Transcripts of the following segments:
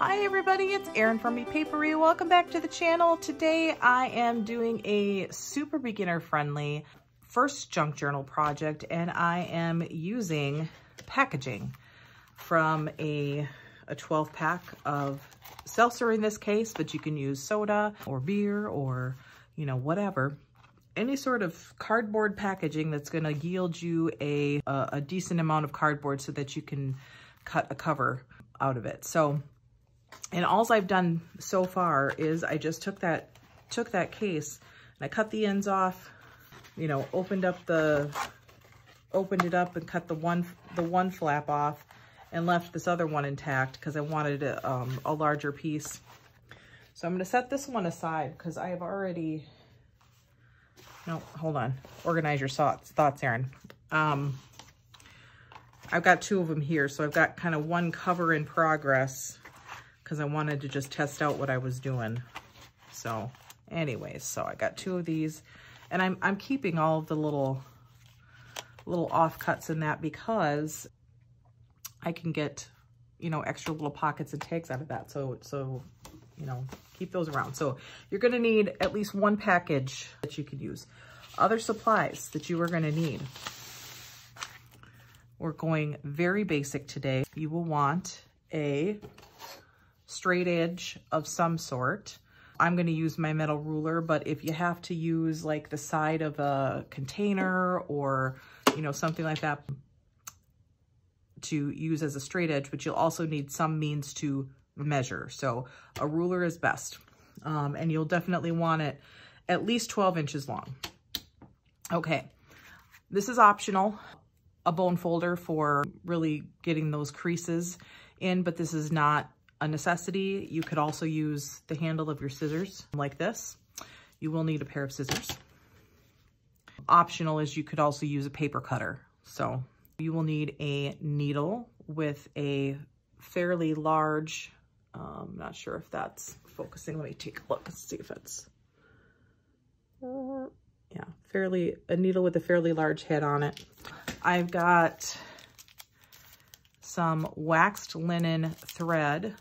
Hi everybody, it's Erin from Epapery. Welcome back to the channel. Today I am doing a super beginner friendly first junk journal project, and I am using packaging from a 12 pack of seltzer in this case, but you can use soda or beer or, you know, whatever. Any sort of cardboard packaging that's going to yield you a decent amount of cardboard so that you can cut a cover out of it. And all I've done so far is I just took that case and I cut the ends off, you know, opened it up and cut the one flap off and left this other one intact because I wanted a larger piece. So I'm going to set this one aside because I have already, no, hold on, organize your thoughts, Erin. I've got two of them here, so I've got kind of one cover in progress because I wanted to just test out what I was doing. So anyways, so I got two of these, and I'm keeping all of the little offcuts in that because I can get, you know, extra little pockets and tags out of that. So you know, keep those around. So you're going to need at least one package that you could use. Other supplies that you are going to need. We're going very basic today. You will want a straight edge of some sort. I'm going to use my metal ruler, but if you have to use like the side of a container or, you know, something like that to use as a straight edge, but you'll also need some means to measure. So a ruler is best. And you'll definitely want it at least 12 inches long. Okay, this is optional. A bone folder for really getting those creases in, but this is not a necessity. You could also use the handle of your scissors like this. You will need a pair of scissors. Optional is you could also use a paper cutter. So you will need a needle with a fairly large, I'm not sure if that's focusing. Let me take a look and see if it's, yeah, a needle with a fairly large head on it. I've got some waxed linen thread,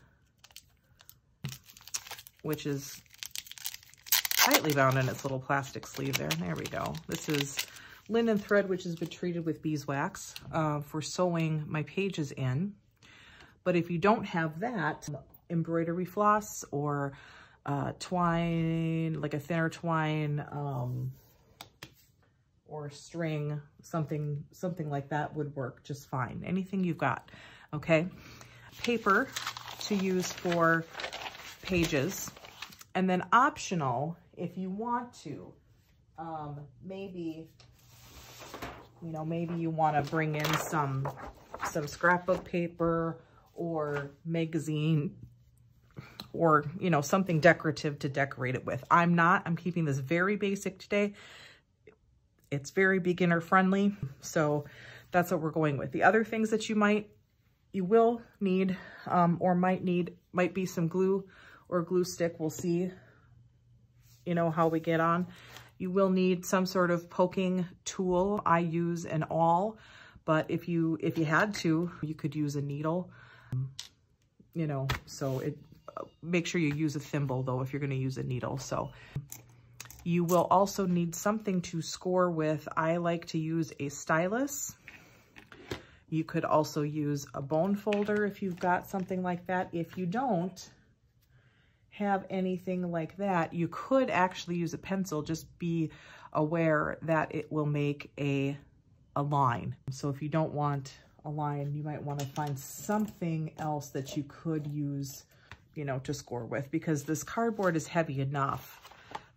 which is tightly bound in its little plastic sleeve there. There we go. This is linen thread, which has been treated with beeswax for sewing my pages in. But if you don't have that, embroidery floss or twine, like a thinner twine, or string, something like that would work just fine. Anything you've got, okay? Paper to use for pages. And then optional, if you want to, maybe you want to bring in some scrapbook paper or magazine or, you know, something decorative to decorate it with. I'm keeping this very basic today. It's very beginner friendly. So that's what we're going with. The other things that you will need, or might be some glue or glue stick. We'll see, you know, how we get on. You will need some sort of poking tool. I use an awl, but if you had to, you could use a needle, you know, so make sure you use a thimble though, if you're going to use a needle. So you will also need something to score with. I like to use a stylus. You could also use a bone folder if you've got something like that. If you don't have anything like that, you could actually use a pencil. Just be aware that it will make a line. So if you don't want a line, you might want to find something else that you could use, you know, to score with, because this cardboard is heavy enough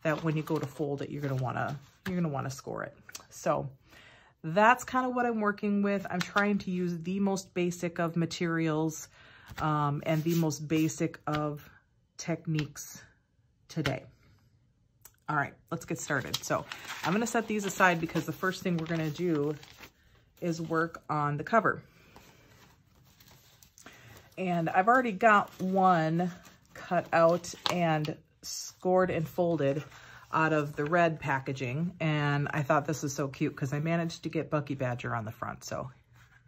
that when you go to fold it, you're gonna wanna score it. So that's kind of what I'm working with. I'm trying to use the most basic of materials and the most basic of techniques today. All right, let's get started. So I'm gonna set these aside because the first thing we're gonna do is work on the cover. And I've already got one cut out and scored and folded out of the red packaging, and I thought this was so cute because I managed to get Bucky Badger on the front. So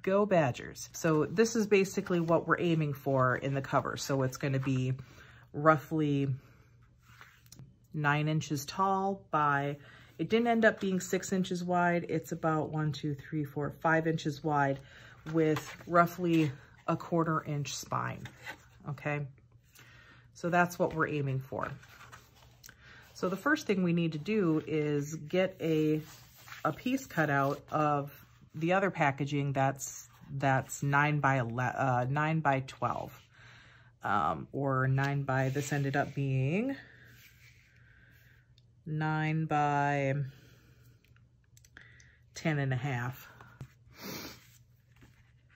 Go Badgers. So this is basically what we're aiming for in the cover. So it's going to be roughly 9 inches tall by, it didn't end up being 6 inches wide. It's about 5 inches wide with roughly a 1/4 inch spine. Okay. So that's what we're aiming for. So the first thing we need to do is get a piece cut out of the other packaging that's 9 by 12, or 9 by, this ended up being 9 by 10.5.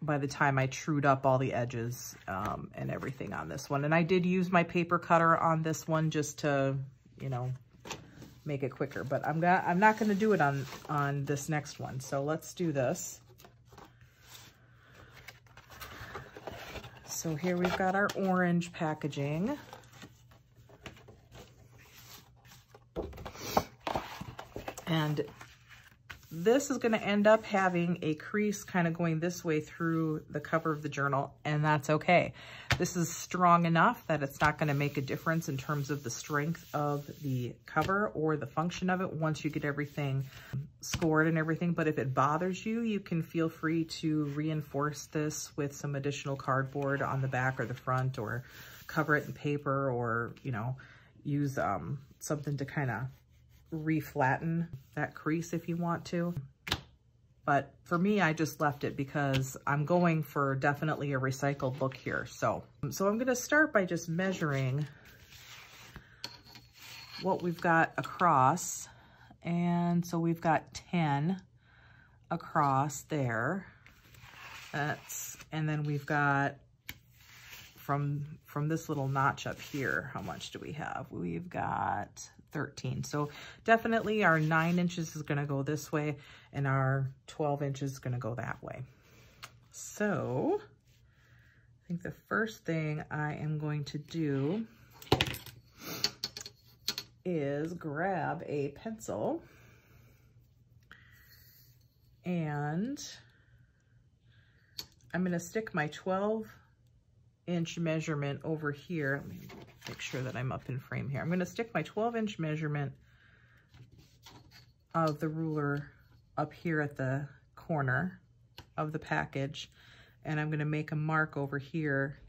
By the time I trued up all the edges and everything on this one. And I did use my paper cutter on this one just to, you know, make it quicker, but I'm not going to do it on this next one. So let's do this. So here we've got our orange packaging. And this is going to end up having a crease kind of going this way through the cover of the journal, and that's okay. This is strong enough that it's not going to make a difference in terms of the strength of the cover or the function of it once you get everything scored and everything. But if it bothers you, you can feel free to reinforce this with some additional cardboard on the back or the front, or cover it in paper, or, you know, use something to kind of reflatten that crease if you want to. But for me, I just left it because I'm going for definitely a recycled look here. So I'm going to start by just measuring what we've got across. And so we've got 10 across there. And then we've got from this little notch up here, how much do we have? We've got 13. So definitely our 9 inches is going to go this way, and our 12 inches is going to go that way. So I think the first thing I am going to do is grab a pencil, and I'm going to stick my 12-inch measurement over here. Let me make sure that I'm up in frame here. I'm going to stick my 12-inch measurement of the ruler up here at the corner of the package, and I'm going to make a mark over here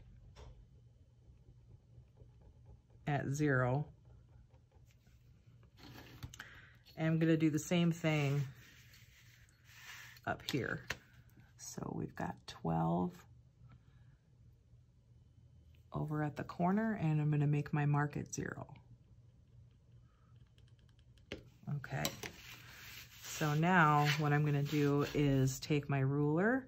at 0. And I'm going to do the same thing up here. So we've got 12 over at the corner, and I'm going to make my mark at 0. Okay. So now what I'm going to do is take my ruler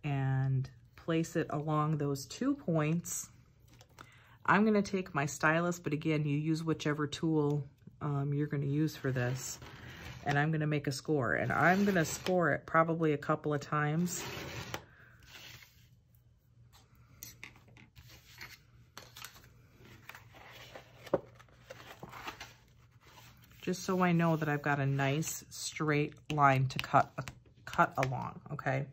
and place it along those 2 points. I'm going to take my stylus, but again, you use whichever tool you're going to use for this. And I'm going to make a score, and I'm going to score it probably a couple of times. Just so I know that I've got a nice straight line to cut along, okay?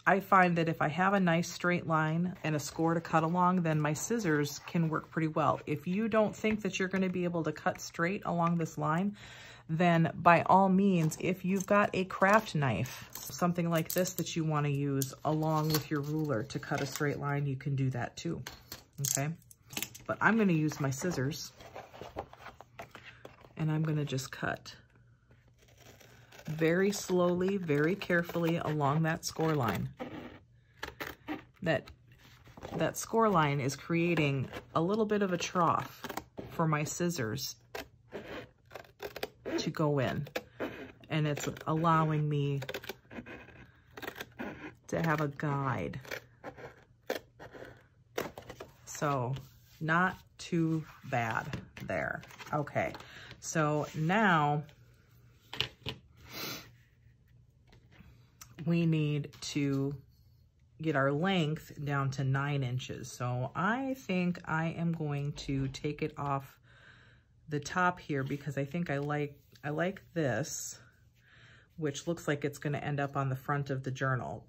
I find that if I have a nice straight line and a score to cut along, then my scissors can work pretty well. If you don't think that you're going to be able to cut straight along this line, then by all means, if you've got a craft knife, something like this that you want to use along with your ruler to cut a straight line, you can do that too, okay? But I'm going to use my scissors, and I'm going to just cut very slowly, very carefully along that score line. That score line is creating a little bit of a trough for my scissors to go in, and it's allowing me to have a guide. So not too bad there. Okay, so now we need to get our length down to 9 inches. So I think I am going to take it off the top here because I think I like this, which looks like it's going to end up on the front of the journal.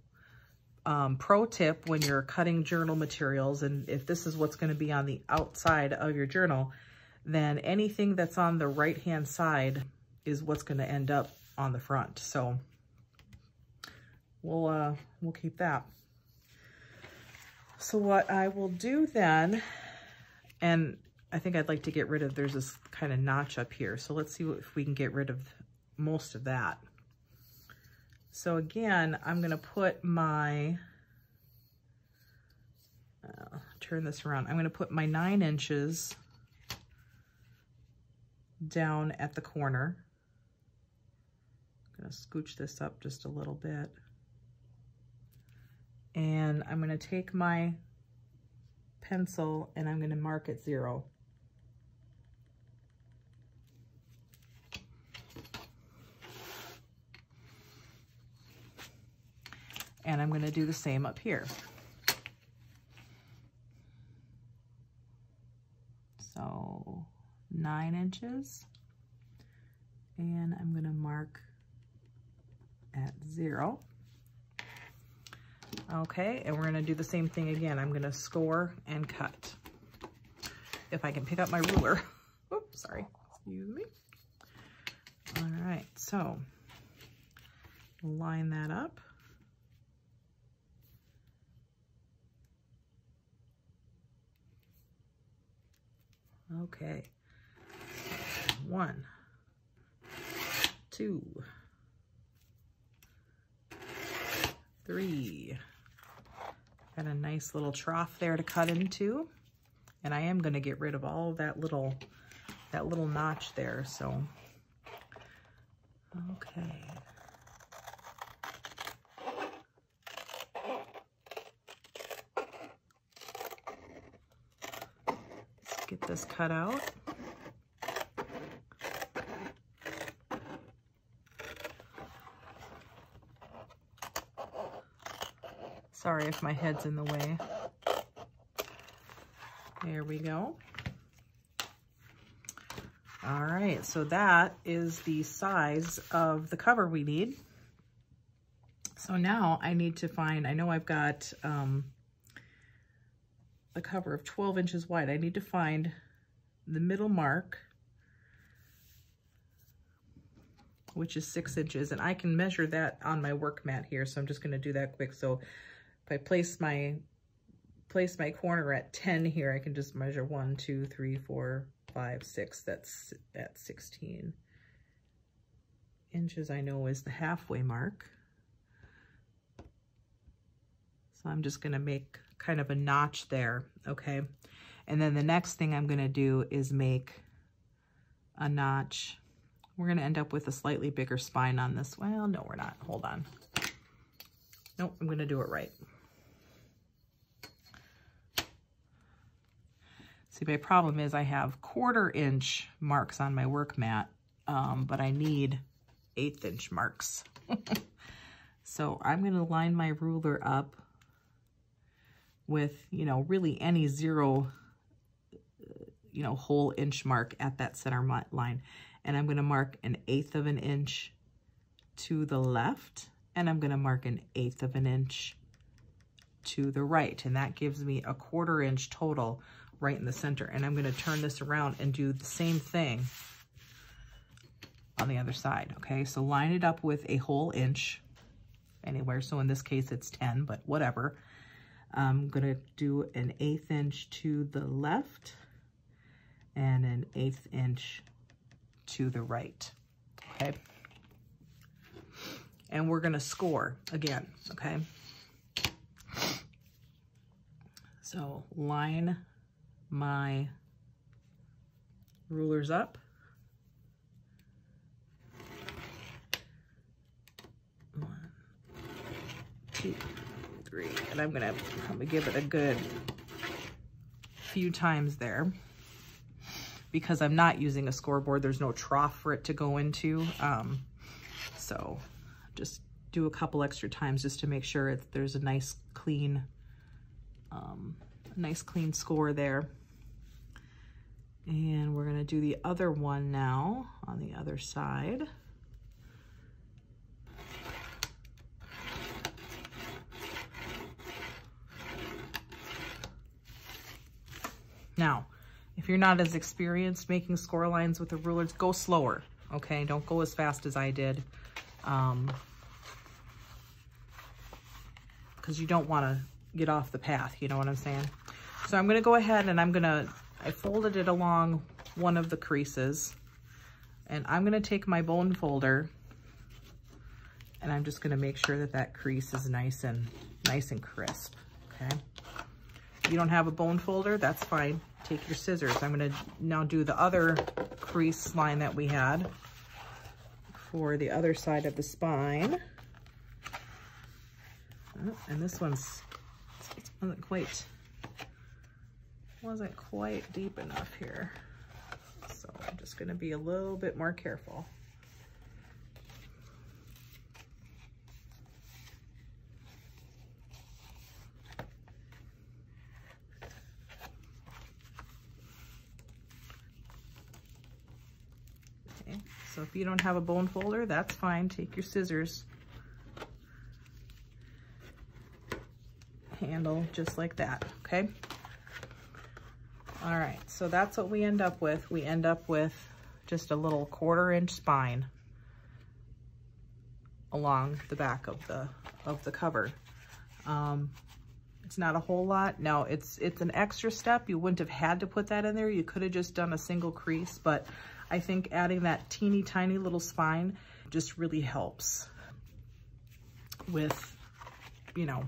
Pro tip when you're cutting journal materials, and if this is what's going to be on the outside of your journal, then anything that's on the right-hand side is what's going to end up on the front. So we'll keep that. So what I will do then, and I think I'd like to get rid of, there's this kind of notch up here. So let's see if we can get rid of most of that. So again, I'm going to put my, turn this around. I'm going to put my 9 inches down at the corner. I'm going to scooch this up just a little bit. And I'm going to take my pencil and I'm going to mark it 0. And I'm going to do the same up here. So 9 inches, and I'm going to mark at 0. Okay, and we're going to do the same thing again. I'm going to score and cut. If I can pick up my ruler. Oops, sorry. Excuse me. All right, so line that up. Okay, 1, 2, 3. Got a nice little trough there to cut into, and I am going to get rid of all of that little notch there. So, okay. Get this cut out. Sorry if my head's in the way. There we go. All right, so that is the size of the cover we need. So now I need to find, I know I've got a cover of 12 inches wide. I need to find the middle mark, which is 6 inches, and I can measure that on my work mat here, so I'm just going to do that quick. So if I place my corner at 10 here, I can just measure 1, 2, 3, 4, 5, 6. That's at 16 inches. I know is the halfway mark. So I'm just going to make kind of a notch there, okay? And then the next thing I'm going to do is make a notch. We're going to end up with a slightly bigger spine on this. Well, no, we're not. Hold on. Nope, I'm going to do it right. See, my problem is I have 1/4 inch marks on my work mat, but I need 1/8 inch marks. So I'm going to line my ruler up with, you know, really any 0, you know, whole inch mark at that center line. And I'm going to mark 1/8 of an inch to the left, and I'm going to mark 1/8 of an inch to the right. And that gives me a 1/4 inch total right in the center. And I'm going to turn this around and do the same thing on the other side. Okay, so line it up with a whole inch anywhere. So in this case, it's 10, but whatever. I'm going to do 1/8 inch to the left and 1/8 inch to the right, okay? And we're going to score again, okay? So line my rulers up. 1, 2, 3, and I'm gonna probably give it a good few times there because I'm not using a scoreboard. There's no trough for it to go into, so just do a couple extra times just to make sure there's a nice clean score there. And we're gonna do the other one now on the other side. Now, if you're not as experienced making score lines with the rulers, go slower, okay? Don't go as fast as I did, because you don't want to get off the path, you know what I'm saying? So I'm going to go ahead and I folded it along one of the creases, and I'm going to take my bone folder and I'm just going to make sure that that crease is nice and crisp, okay? If you don't have a bone folder, that's fine. Take your scissors. I'm going to now do the other crease line that we had for the other side of the spine. Oh, and this one's wasn't quite deep enough here. So I'm just going to be a little bit more careful. Okay, so if you don't have a bone folder, that's fine. Take your scissors. Handle just like that, okay? All right, so that's what we end up with. We end up with just a little 1/4 inch spine along the back of the cover. It's not a whole lot. Now it's an extra step. You wouldn't have had to put that in there. You could have just done a single crease, but I think adding that teeny tiny little spine just really helps with, you know,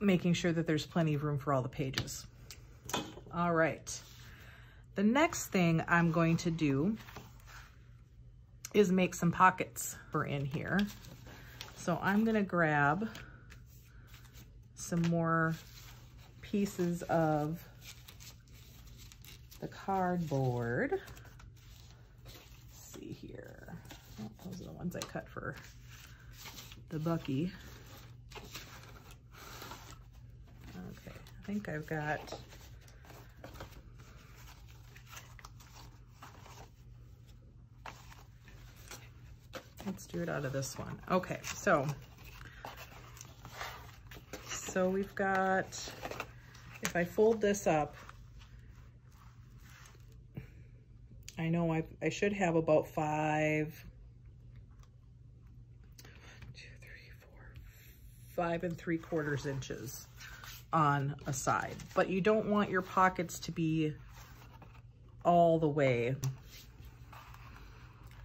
making sure that there's plenty of room for all the pages. All right. The next thing I'm going to do is make some pockets for in here. So I'm going to grab some more pieces of the cardboard. Let's see here. Oh, those are the ones I cut for the Bucky. Okay, I think I've got let's do it out of this one. Okay, so we've got, if I fold this up, I know I should have about 5 3/4 inches on a side, but you don't want your pockets to be all the way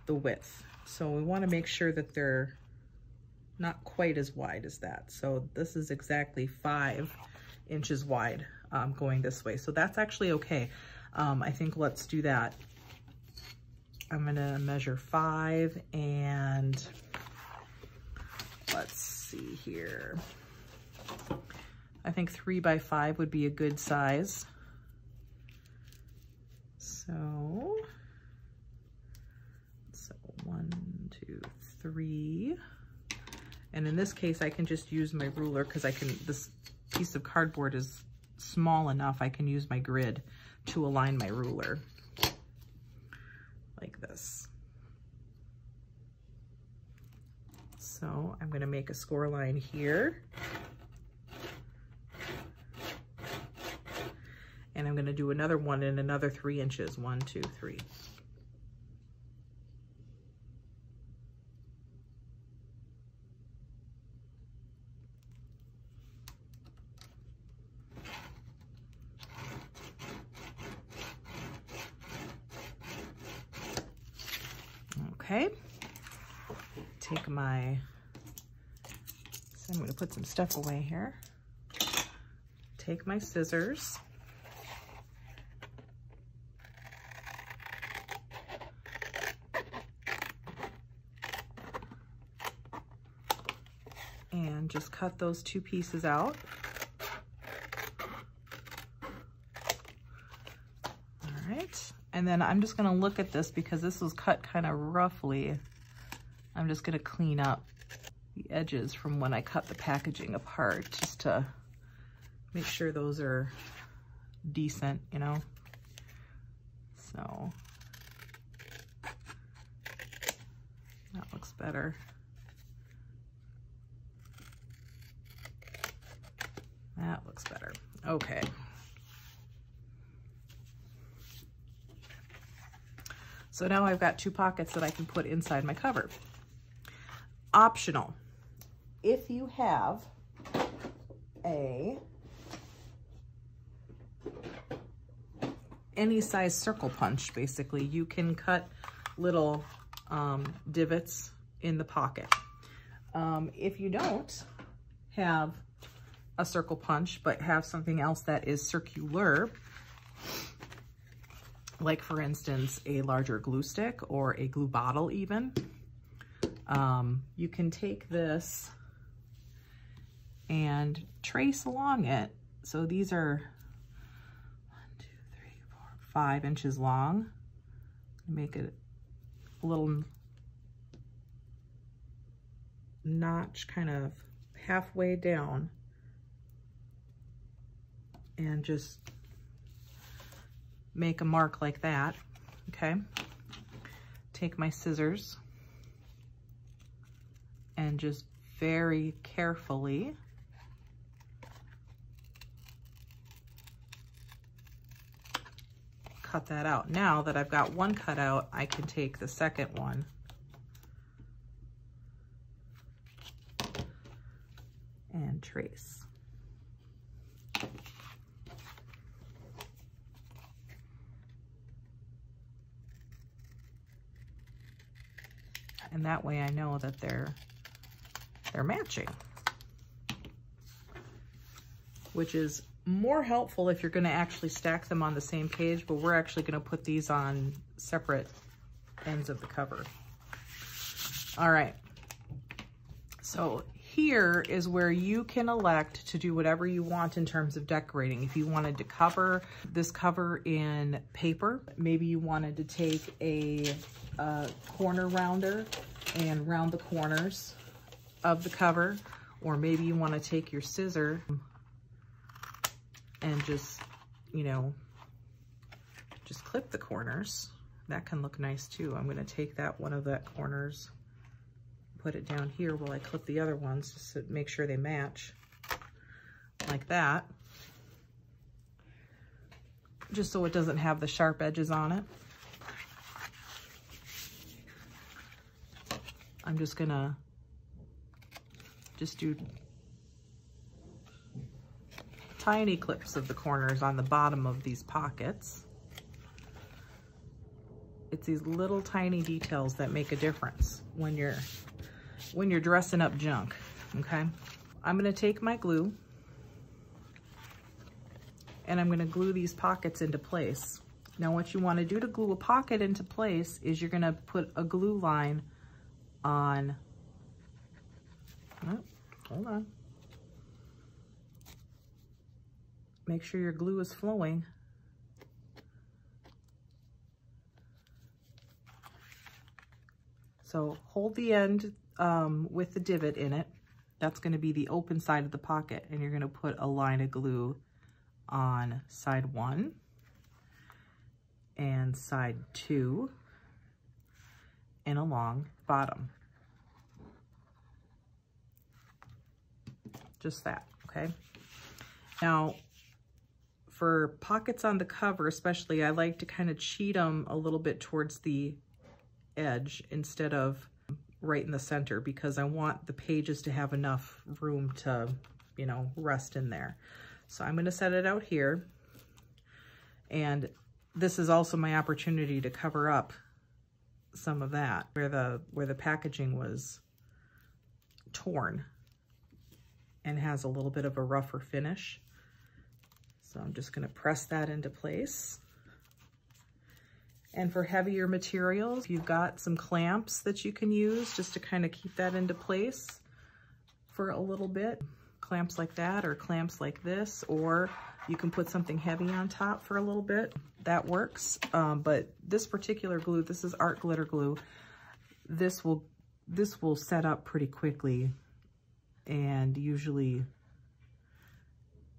the width. So we want to make sure that they're not quite as wide as that. So this is exactly 5 inches wide going this way. So that's actually okay. I think let's do that. I'm gonna measure 5 and let's see here. I think 3 by 5 would be a good size. So 1, 2, 3. And in this case, I can just use my ruler because this piece of cardboard is small enough. I can use my grid to align my ruler like this. So I'm going to make a score line here. And I'm going to do another one in another 3 inches. 1, 2, 3. Okay, take my, so I'm going to put some stuff away here. Take my scissors. And just cut those 2 pieces out. All right. And then I'm just gonna look at this because this was cut kind of roughly. I'm just gonna clean up the edges from when I cut the packaging apart just to make sure those are decent, you know? So that looks better. That looks better. Okay. So now I've got 2 pockets that I can put inside my cover. Optional. If you have any size circle punch, basically, you can cut little divots in the pocket. If you don't have a circle punch, but have something else that is circular, like for instance, a larger glue stick or a glue bottle even, you can take this and trace along it. So these are 5 inches long. Make it a little notch kind of halfway down and just make a mark like that, okay? Take my scissors and just very carefully cut that out. Now that I've got one cut out, I can take the second one and trace. And that way I know that they're matching, which is more helpful if you're going to actually stack them on the same page, but we're actually going to put these on separate ends of the cover. All right, so here is where you can elect to do whatever you want in terms of decorating. If you wanted to cover this cover in paper, maybe you wanted to take a corner rounder and round the corners of the cover, or maybe you want to take your scissor and just, you know, just clip the corners. That can look nice too. I'm going to take one of that corners, put it down here while I clip the other ones just to make sure they match like that, just so it doesn't have the sharp edges on it. I'm just gonna do tiny clips of the corners on the bottom of these pockets. It's these little tiny details that make a difference when you're dressing up junk, okay? I'm gonna take my glue and I'm gonna glue these pockets into place. Now what you wanna do to glue a pocket into place is you're gonna put a glue line on, oh, hold on. Make sure your glue is flowing. So hold the end with the divot in it. That's going to be the open side of the pocket, and you're going to put a line of glue on side 1 and side 2 and along bottom. Just that, okay? Now, for pockets on the cover especially, I like to kind of cheat them a little bit towards the edge instead of right in the center, because I want the pages to have enough room to, you know, rest in there. So I'm going to set it out here, and this is also my opportunity to cover up some of that where the packaging was torn and has a little bit of a rougher finish. So I'm just going to press that into place. And for heavier materials, you've got some clamps that you can use just to kind of keep that into place for a little bit. Clamps like that, or clamps like this, or you can put something heavy on top for a little bit. That works. But this particular glue, this is art glitter glue. This will set up pretty quickly and usually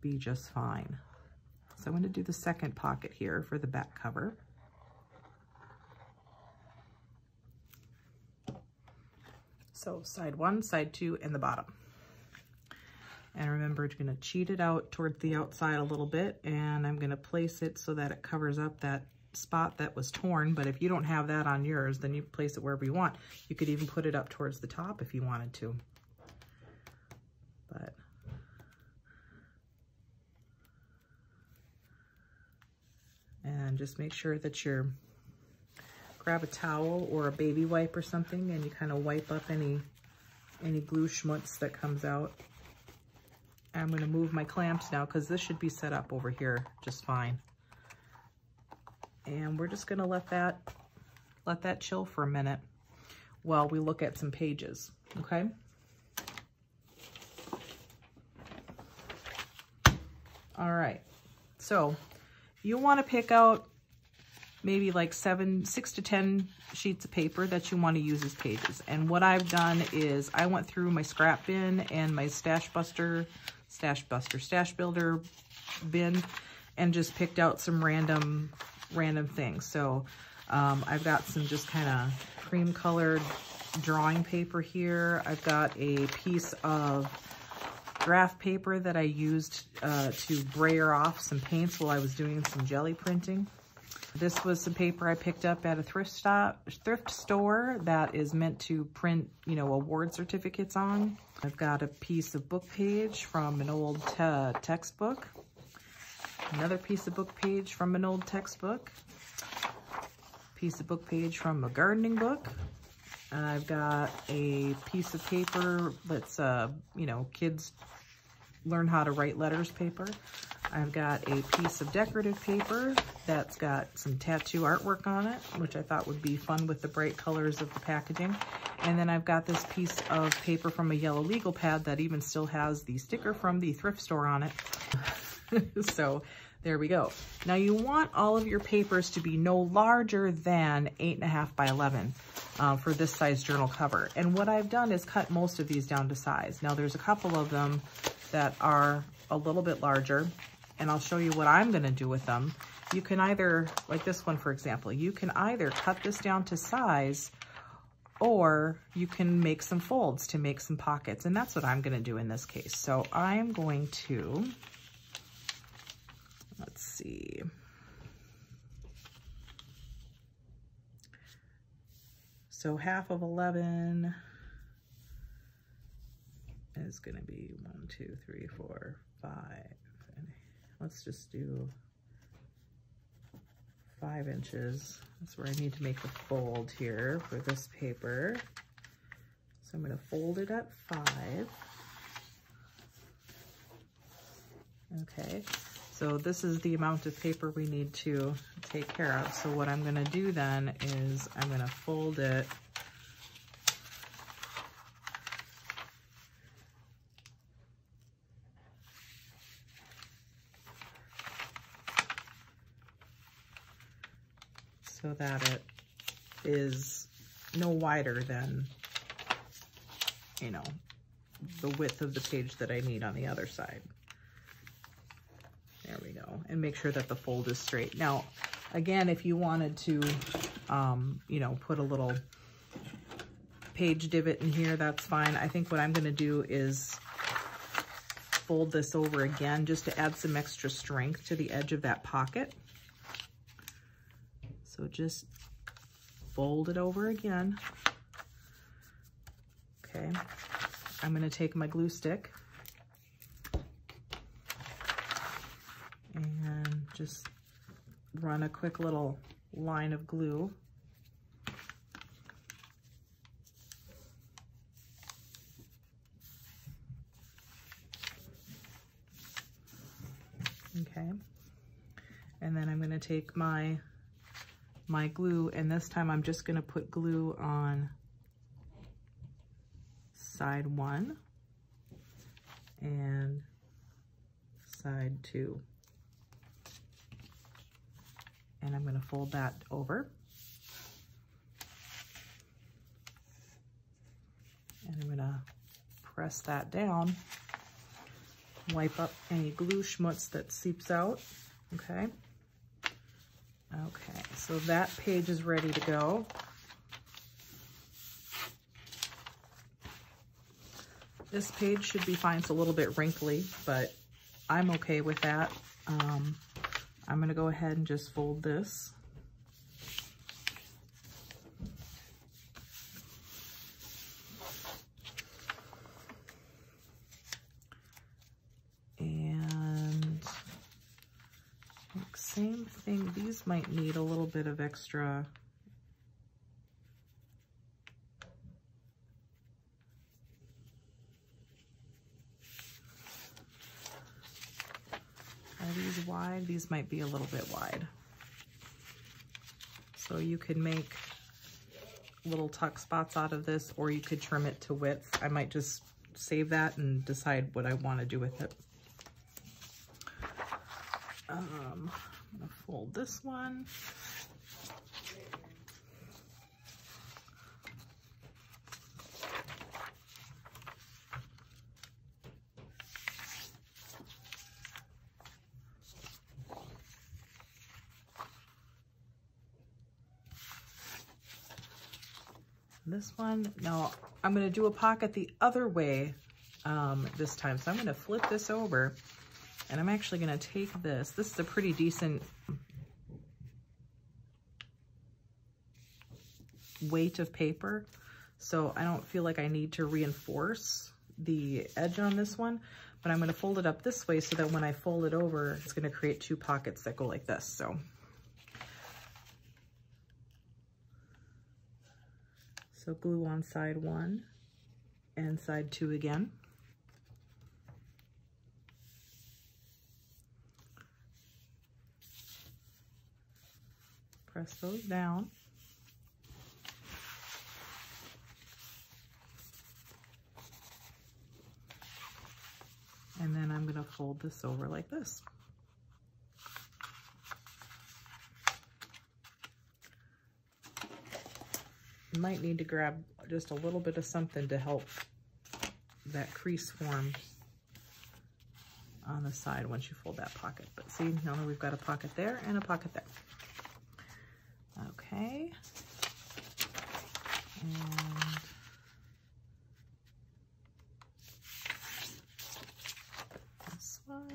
be just fine. So I'm going to do the second pocket here for the back cover. So side 1, side 2, and the bottom. And remember, you're gonna cheat it out towards the outside a little bit, and I'm gonna place it so that it covers up that spot that was torn. But if you don't have that on yours, then you place it wherever you want. You could even put it up towards the top if you wanted to. But and just make sure that you're, grab a towel or a baby wipe or something, and you kind of wipe up any glue schmutz that comes out. I'm going to move my clamps now because this should be set up over here just fine. And we're just going to let that chill for a minute while we look at some pages, okay? All right, so you want to pick out maybe like 6 to 10 sheets of paper that you want to use as pages. And what I've done is I went through my scrap bin and my stash builder bin and just picked out some random things. So I've got some just kind of cream colored drawing paper here. I've got a piece of graph paper that I used to brayer off some paints while I was doing some jelly printing. This was some paper I picked up at a thrift store that is meant to print, you know, award certificates on. I've got a piece of book page from an old textbook. Another piece of book page from an old textbook. Piece of book page from a gardening book. I've got a piece of paper that's, you know, kids learn how to write letters paper. I've got a piece of decorative paper that's got some tattoo artwork on it, which I thought would be fun with the bright colors of the packaging. And then I've got this piece of paper from a yellow legal pad that even still has the sticker from the thrift store on it. So there we go. Now you want all of your papers to be no larger than 8.5 by 11 for this size journal cover. And what I've done is cut most of these down to size. Now there's a couple of them that are a little bit larger, and I'll show you what I'm going to do with them. You can either, like this one for example, you can either cut this down to size, or you can make some folds to make some pockets, and that's what I'm going to do in this case. So I'm going to, let's see. So half of 11 is going to be 1, 2, 3, 4, 5. And let's just do 5 inches. That's where I need to make the fold here for this paper. So I'm going to fold it at 5. Okay, so this is the amount of paper we need to take care of. So what I'm going to do then is I'm going to fold it so that it is no wider than, you know, the width of the page that I need on the other side. There we go. And make sure that the fold is straight. Now, again, if you wanted to, you know, put a little page divot in here, that's fine. I think what I'm going to do is fold this over again just to add some extra strength to the edge of that pocket. So just fold it over again. Okay, I'm going to take my glue stick and just run a quick little line of glue. Okay, and then I'm going to take my glue, and this time I'm just going to put glue on side 1 and side 2. And I'm going to fold that over. And I'm going to press that down, wipe up any glue schmutz that seeps out, okay? Okay, so that page is ready to go. This page should be fine. It's a little bit wrinkly, but I'm okay with that. I'm gonna go ahead and just fold this. And same thing, these might need a little bit of extra. Are these wide? These might be a little bit wide. So you could make little tuck spots out of this, or you could trim it to width. I might just save that and decide what I want to do with it. I'm gonna fold this one. This one, now I'm going to do a pocket the other way this time. So I'm going to flip this over, and I'm actually going to take this. This is a pretty decent weight of paper, so I don't feel like I need to reinforce the edge on this one, but I'm going to fold it up this way so that when I fold it over, it's going to create two pockets that go like this. So glue on side 1 and side 2 again. Press those down. And then I'm going to fold this over like this. You might need to grab just a little bit of something to help that crease form on the side once you fold that pocket. But see, now we've got a pocket there and a pocket there. Okay. And this one.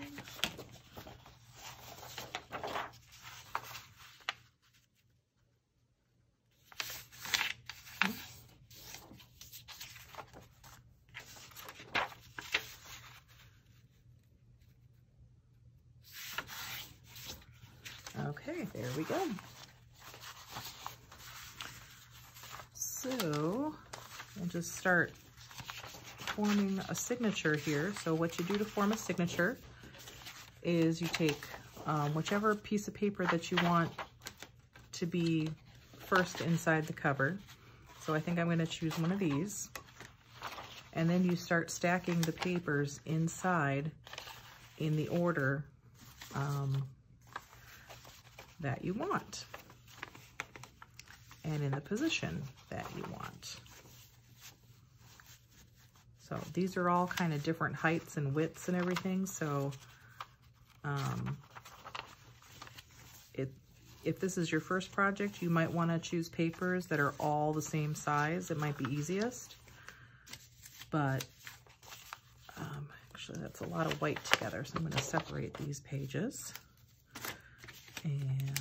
Okay, there we go. So we'll just start forming a signature here. So what you do to form a signature is you take whichever piece of paper that you want to be first inside the cover. So I think I'm going to choose one of these. And then you start stacking the papers inside in the order that you want and in the position that you want. So these are all kind of different heights and widths and everything. So if this is your first project, you might want to choose papers that are all the same size. It might be easiest, but actually that's a lot of white together. So I'm going to separate these pages and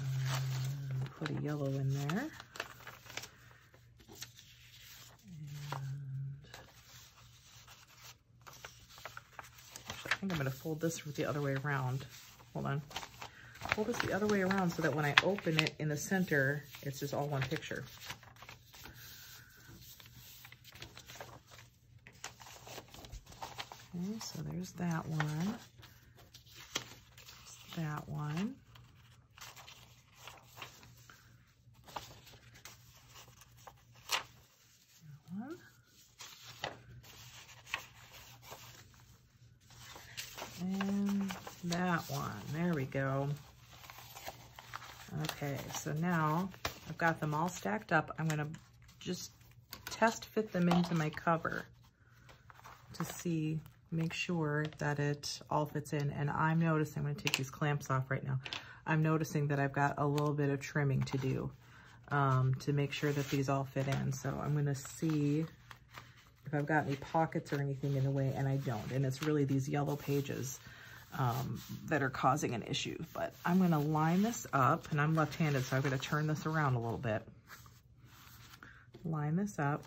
put a yellow in there. I think I'm going to fold this the other way around. Hold on. Fold this the other way around so that when I open it in the center, it's just all one picture. Okay, so there's that one. That one. And that one, there we go. Okay, so now I've got them all stacked up. I'm gonna just test fit them into my cover to see, make sure that it all fits in. And I'm noticing, I'm gonna take these clamps off right now. I'm noticing that I've got a little bit of trimming to do to make sure that these all fit in. So I'm gonna see if I've got any pockets or anything in the way, and I don't. And it's really these yellow pages that are causing an issue. But I'm gonna line this up, and I'm left-handed, so I'm gonna turn this around a little bit. Line this up.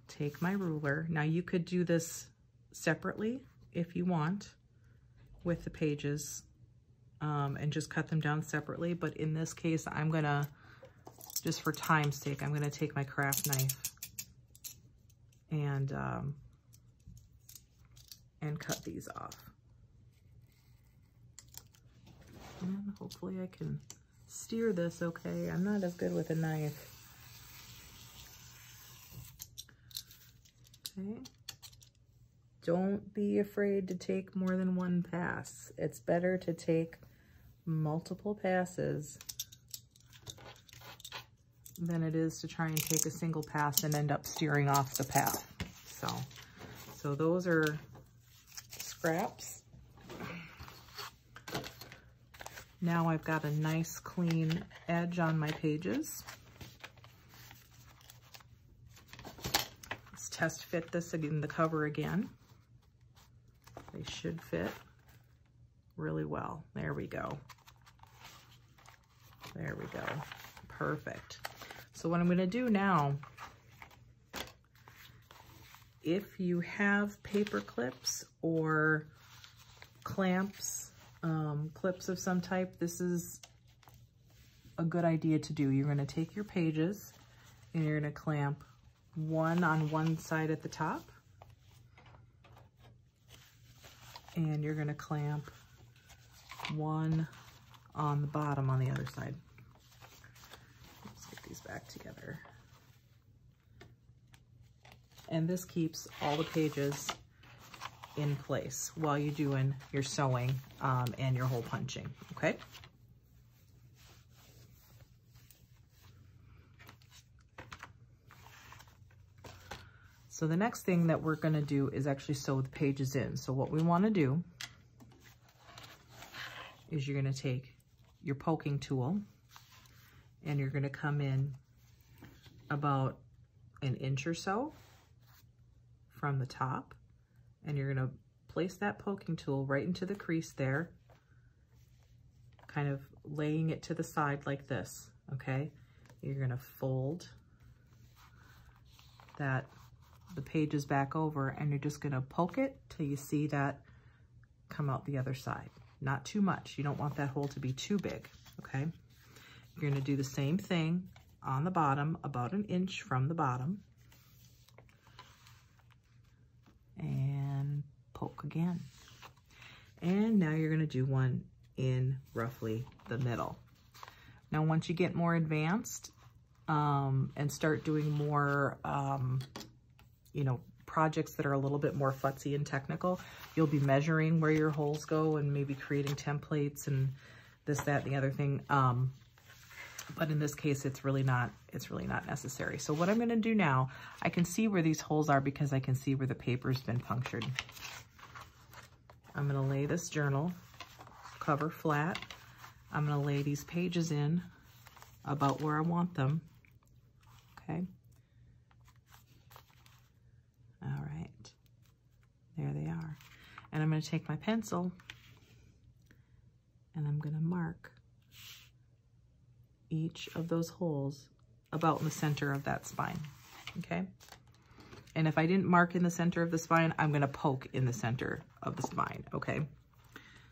Take my ruler. Now you could do this separately if you want with the pages and just cut them down separately. But in this case, I'm gonna, just for time's sake, I'm gonna take my craft knife and cut these off. And hopefully I can steer this okay. I'm not as good with a knife. Okay. Don't be afraid to take more than one pass. It's better to take multiple passes than it is to try and take a single pass and end up steering off the path. So those are scraps. Now I've got a nice clean edge on my pages. Let's test fit this in the cover again. They should fit really well. There we go. There we go. Perfect. So what I'm going to do now, if you have paper clips or clamps, clips of some type, this is a good idea to do. You're going to take your pages and you're going to clamp one on one side at the top, and you're going to clamp one on the bottom on the other side. Let's get these back together. And this keeps all the pages in place while you're doing your sewing and your hole punching, okay? So the next thing that we're gonna do is actually sew the pages in. So what we wanna do is you're gonna take your poking tool and you're gonna come in about an inch or so from the top, and you're gonna place that poking tool right into the crease there, kind of laying it to the side like this, okay? You're gonna fold the pages back over, and you're just gonna poke it till you see that come out the other side. Not too much. You don't want that hole to be too big, okay? You're gonna do the same thing on the bottom, about an inch from the bottom, and poke again. And now you're gonna do one in roughly the middle. Now, once you get more advanced and start doing more, you know, projects that are a little bit more futzy and technical, you'll be measuring where your holes go and maybe creating templates and this, that, and the other thing. But in this case, it's really not necessary. So what I'm gonna do now, I can see where these holes are because I can see where the paper's been punctured. I'm gonna lay this journal cover flat. I'm gonna lay these pages in about where I want them, okay? All right, there they are. And I'm gonna take my pencil and I'm gonna mark each of those holes about in the center of that spine, okay? And if I didn't mark in the center of the spine, I'm gonna poke in the center of the spine, okay?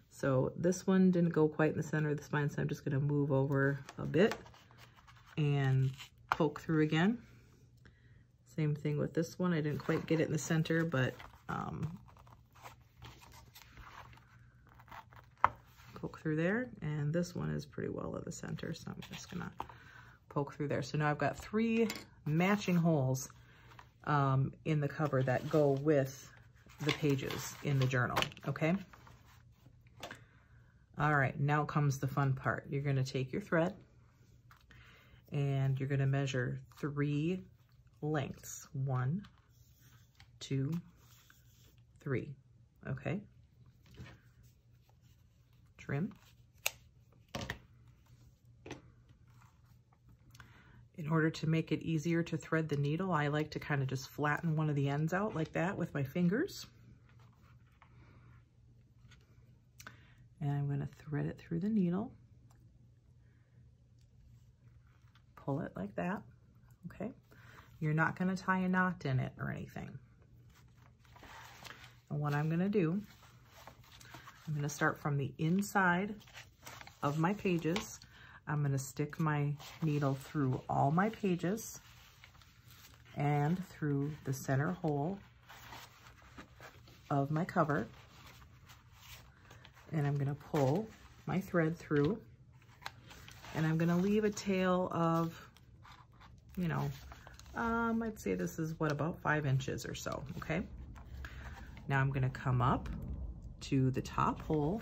So this one didn't go quite in the center of the spine, so I'm just gonna move over a bit and poke through again. Same thing with this one. I didn't quite get it in the center, but poke through there. And this one is pretty well at the center, so I'm just gonna poke through there. So now I've got 3 matching holes in the cover that go with the pages in the journal, okay? All right, now comes the fun part. You're gonna take your thread and you're gonna measure 3 lengths. 1, 2, 3, okay? Trim. In order to make it easier to thread the needle, I like to kind of just flatten one of the ends out like that with my fingers. And I'm going to thread it through the needle. Pull it like that, okay? You're not going to tie a knot in it or anything. And what I'm going to do, I'm going to start from the inside of my pages. I'm going to stick my needle through all my pages and through the center hole of my cover. And I'm going to pull my thread through, and I'm going to leave a tail of, you know, I'd say this is what, about 5 inches or so, okay? Now I'm going to come up to the top hole,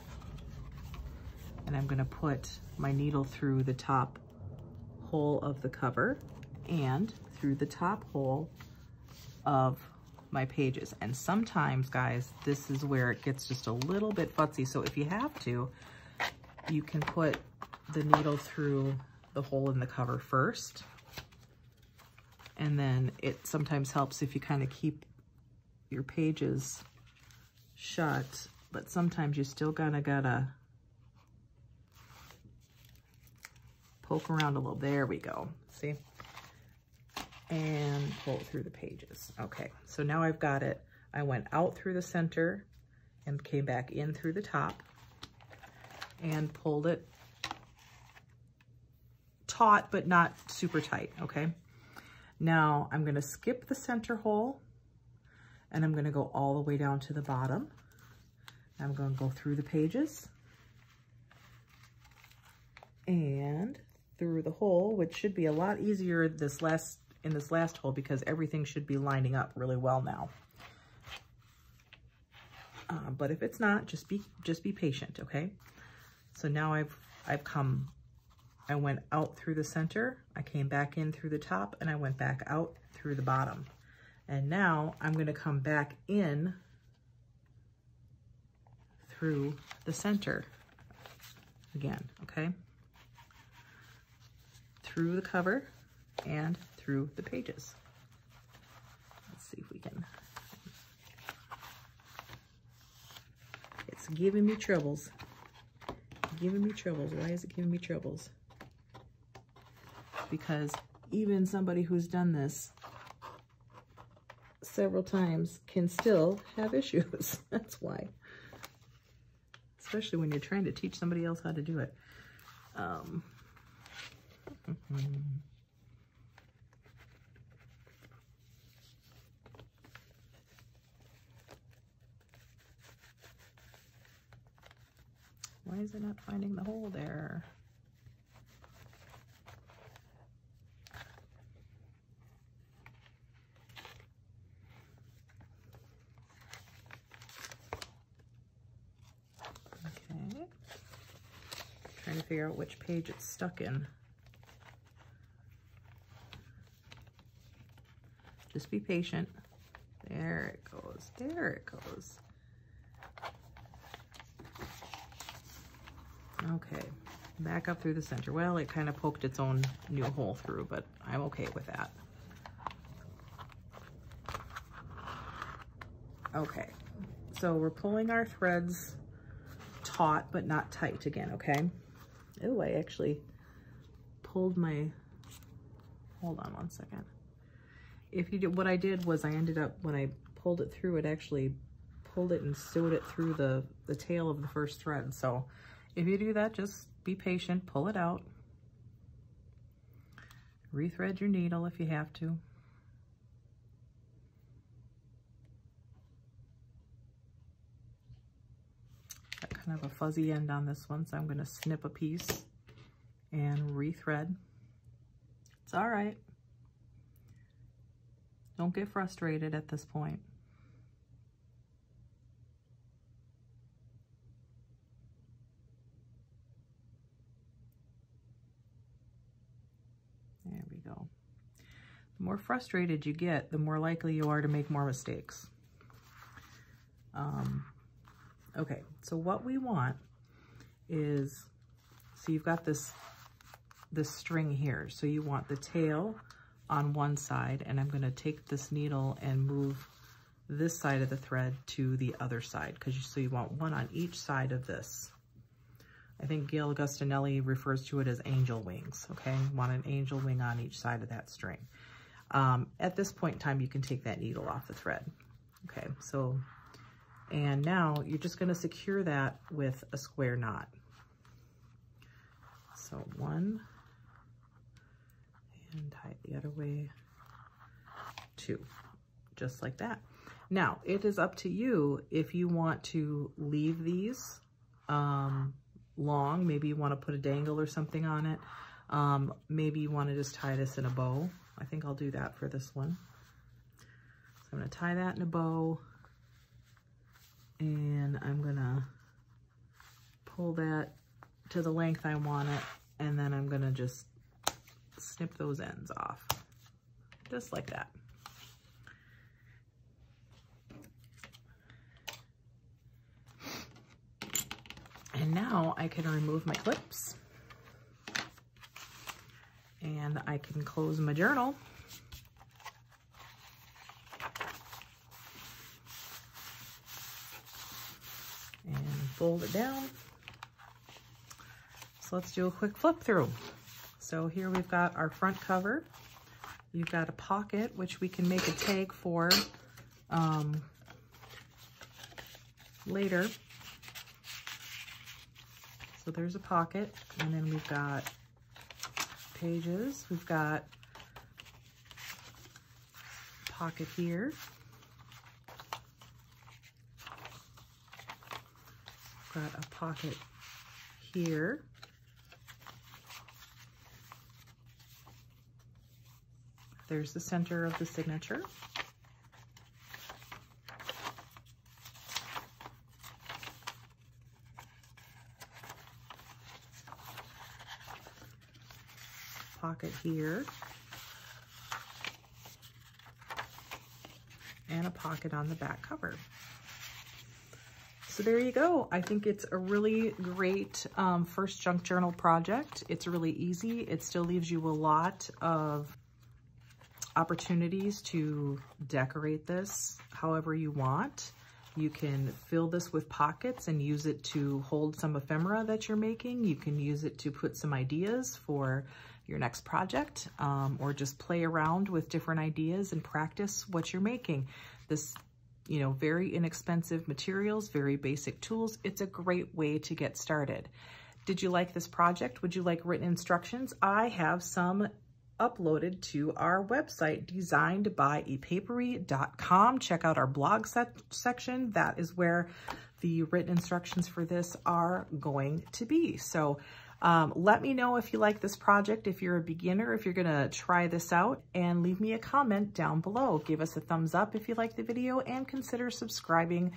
and I'm going to put my needle through the top hole of the cover and through the top hole of my pages. And sometimes, guys, this is where it gets just a little bit futzy. So if you have to, you can put the needle through the hole in the cover first. And then it sometimes helps if you kind of keep your pages shut, but sometimes you still gotta poke around a little. There we go. See? And pull it through the pages. Okay, so now I've got it. I went out through the center and came back in through the top and pulled it taut, but not super tight, okay? Now I'm gonna skip the center hole and I'm gonna go all the way down to the bottom. I'm gonna go through the pages and through the hole, which should be a lot easier in this last hole because everything should be lining up really well now. But if it's not, just be patient, okay? So now I went out through the center, I came back in through the top, and I went back out through the bottom. And now I'm gonna come back in through the center again, okay? Through the cover and through the pages. Let's see if we can. It's giving me troubles. Giving me troubles. Why is it giving me troubles? Because even somebody who's done this several times can still have issues. That's why. Especially when you're trying to teach somebody else how to do it. Why is it not finding the hole there? Okay. Trying to figure out which page it's stuck in. Just be patient. There it goes. There it goes. Okay, back up through the center. Well, it kind of poked its own new hole through, but I'm okay with that. Okay, so we're pulling our threads taut, but not tight again, okay? Oh, I actually pulled my, hold on one second. If you did, what I did was I ended up, when I pulled it through, it actually pulled it and sewed it through the tail of the first thread. So if you do that, just be patient, pull it out. Rethread your needle if you have to. Got kind of a fuzzy end on this one, so I'm going to snip a piece and rethread. It's all right. Don't get frustrated at this point. There we go. The more frustrated you get, the more likely you are to make more mistakes. Okay, so what we want is, so you've got this this string here. So you want the tail on one side, and I'm gonna take this needle and move this side of the thread to the other side, so you want one on each side of this. I think Gail Augustinelli refers to it as angel wings, okay? You want an angel wing on each side of that string. At this point in time, you can take that needle off the thread. Okay, so, and now you're just gonna secure that with a square knot. So one, and tie it the other way, two, just like that. Now, it is up to you if you want to leave these long. Maybe you want to put a dangle or something on it. Maybe you want to just tie this in a bow. I think I'll do that for this one. So I'm going to tie that in a bow, and I'm going to pull that to the length I want it, and then I'm going to just snip those ends off, just like that. And now I can remove my clips, and I can close my journal. And fold it down. So let's do a quick flip through. So here we've got our front cover. You've got a pocket, which we can make a tag for later. So there's a pocket, and then we've got pages. We've got a pocket here. We've got a pocket here. There's the center of the signature. Pocket here, and a pocket on the back cover. So there you go. I think it's a really great first junk journal project. It's really easy. It still leaves you a lot of opportunities to decorate this however you want. You can fill this with pockets and use it to hold some ephemera that you're making. You can use it to put some ideas for your next project, or just play around with different ideas and practice what you're making. This, you know, very inexpensive materials, very basic tools. It's a great way to get started. Did you like this project? Would you like written instructions? I have some uploaded to our website, DesignedByEpapere.com. Check out our blog section. That is where the written instructions for this are going to be. So let me know if you like this project, if you're a beginner, if you're gonna try this out, and leave me a comment down below. Give us a thumbs up if you like the video, and consider subscribing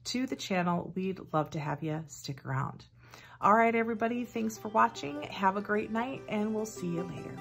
to the channel. We'd love to have you stick around. All right, everybody, thanks for watching. Have a great night, and we'll see you later.